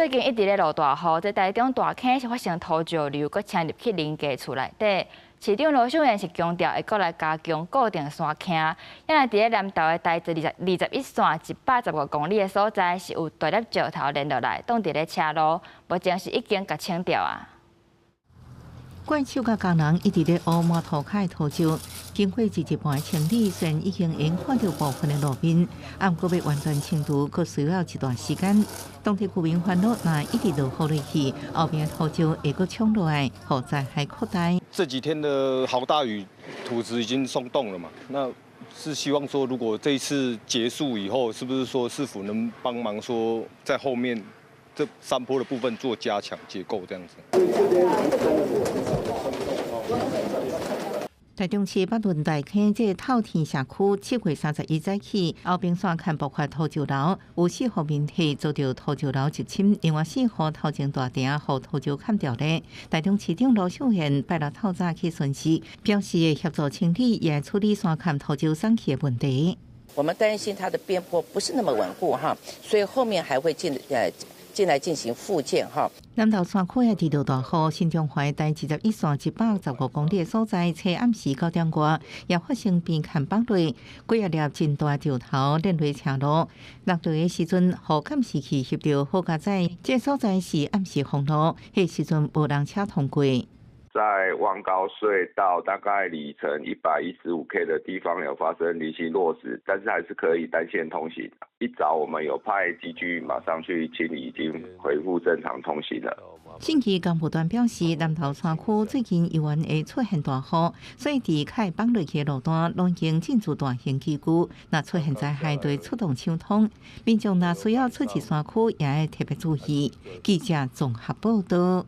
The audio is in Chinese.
最近一直咧落大雨，在台中大坑是发生土石流，佮侵入去林家厝内底。市长罗秀燕是强调会搁来加强固定山坑，因为伫咧南投的台至21线115公里的所在是有大粒石头连落来，挡伫咧车路，目前是已经甲清掉啊。怪手甲工人一直咧乌抹涂骹的土石，经过一半的清理，虽然已经能看到部分的路面，但要完全清除，佫需要一段时间。当地居民烦恼，若一直落雨落去，后面的土石会佫冲落来，后灾还扩大。这几天的好大雨，土质已经松动了嘛？那是希望说，如果这一次结束以后，是不是说是否能帮忙说在后面这山坡的部分做加强结构这样子？台中市北仑大坑这透天社区7月31日起，后边山看爆发土石流，有4户民体遭到土石流入侵，另外4户头前大埕互土石砍掉咧。台中市长罗秀燕拜六透早去巡视，表示会协助清理，也处理山砍土石散去的问题。我们担心它的边坡不是那么稳固哈，所以后面还会进来进行复建哈。南投山区也遇到大雨，新中华台21线115公里的所在，车暗时9点外，也发生边坎崩落，几啊粒真大石头连落车路。落落的时阵，雨感时去翕到好佳哉，这所在是暗时封路，迄时阵无人车通过。在望高隧道大概里程115K 的地方有发生零星落石，但是还是可以单线通行。一早我们有派机具马上去清理，已经恢复正常通行了。信息公布端表示，南投山区最近由于会出现大雨，所以伫开放落去的路段拢已经进驻大型机具，若出现灾害，就会出动抢通。民众若需要出入山区，也要特别注意。记者综合报道。